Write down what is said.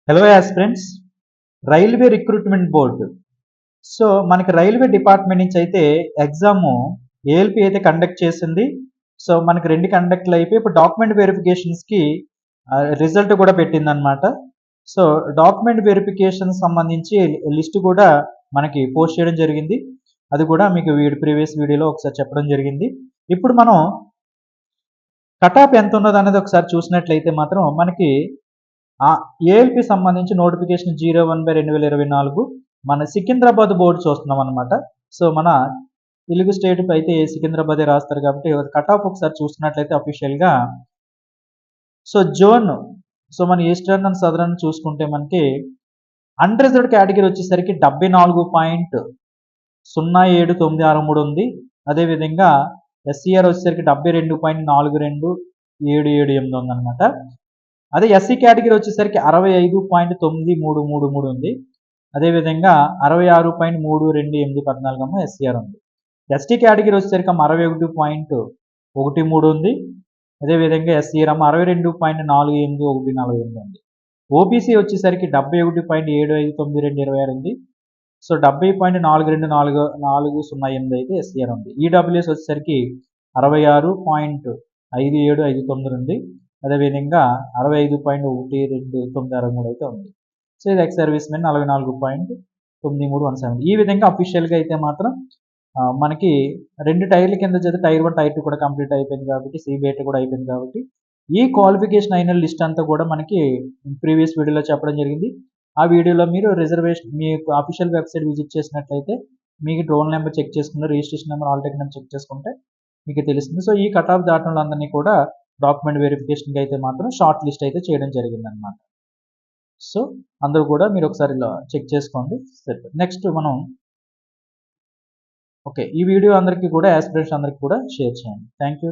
Hello aspirants, railway recruitment board. So మనకి railway department నుంచి అయితే ఎగ్జాము ఏఎల్పి అయితే కండక్ట్ చేసింది. సో మనకి 2 కండక్ట్లు అయిపోయి ఇప్పుడు డాక్యుమెంట్ వెరిఫికేషన్స్‌కి రిజల్ట్ కూడా పెట్టిందనమాట. సో డాక్యుమెంట్ వెరిఫికేషన్ సంబంధించి లిస్ట్ కూడా మనకి పోస్ట్ చేయడం జరిగింది. అది కూడా మీకు ప్రీవియస్ వీడియోలో ఒకసారి చెప్పడం జరిగింది. ఇప్పుడు మనం కట్ ఆఫ్ ఎంత ఉన్నదనేది ఒకసారి చూసినట్లయితే మాత్రం మనకి ఏఎల్పి సంబంధించి నోటిఫికేషన్ 01/2024 మన సికింద్రాబాద్ బోర్డు చూస్తున్నాం అనమాట. సో మన తెలుగు స్టేట్ అయితే సికింద్రాబాదే రాస్తారు కాబట్టి కట్ ఆఫ్ ఒకసారి చూస్తున్నట్లయితే అఫీషియల్గా సో జోన్, సో మన ఈస్టర్న్ అండ్ సదరన్ చూసుకుంటే మనకి అన్రిజర్వ్డ్ కేటగిరీ వచ్చేసరికి 74.0793 ఉంది. అదేవిధంగా ఎస్సీఆర్ వచ్చేసరికి 72.427778 ఉందన్నమాట. అదే ఎస్సీ కేటగిరీ వచ్చేసరికి 65.9333 ఉంది. అదేవిధంగా 66.3214 ఎస్సీఆర్ ఉంది. ఎస్టీ కేటగిరీ వచ్చేసరికి 61.13 ఉంది. అదేవిధంగా ఎస్సీఆర్ 62.4814 ఉంది. ఓబీసీ వచ్చేసరికి 71.759226 ఉంది. సో 70.424408 అయితే ఎస్సీఆర్ ఉంది. ఈడబ్ల్యూఎస్ వచ్చేసరికి 66.5759 ఉంది. అదేవిధంగా 65.1293 అయితే ఉంది. సో ఇది ఎక్స్ సర్వీస్ మెన్ 44.9317. ఈ విధంగా అఫీషియల్గా అయితే మాత్రం మనకి 2 టైర్ల కింద చేస్తే టైర్ 1 టైర్ 2 కూడా కంప్లీట్ అయిపోయింది కాబట్టి సిబిఐటీ కూడా అయిపోయింది కాబట్టి ఈ క్వాలిఫికేషన్ అయిన లిస్ట్ అంతా కూడా మనకి ప్రీవియస్ వీడియోలో చెప్పడం జరిగింది. ఆ వీడియోలో మీరు రిజర్వేషన్ మీ అఫీషియల్ వెబ్సైట్ విజిట్ చేసినట్లయితే మీకు రోల్ నెంబర్ చెక్ చేసుకుని registration number or ticket number check చేసుకుంటే మీకు తెలుస్తుంది. సో ఈ కట్ ఆఫ్ దాటిన వాళ్ళందరినీ కూడా డాక్యుమెంట్ వెరిఫికేషన్కి అయితే మాత్రం షార్ట్ లిస్ట్ అయితే చేయడం జరిగిందనమాట. సో అందరూ కూడా మీరు ఒకసారి ఇలా చెక్ చేసుకోండి. నెక్స్ట్ మనం ఓకే, ఈ వీడియో అందరికీ కూడా యాస్పిరెంట్స్ అందరికీ కూడా షేర్ చేయండి. Thank you.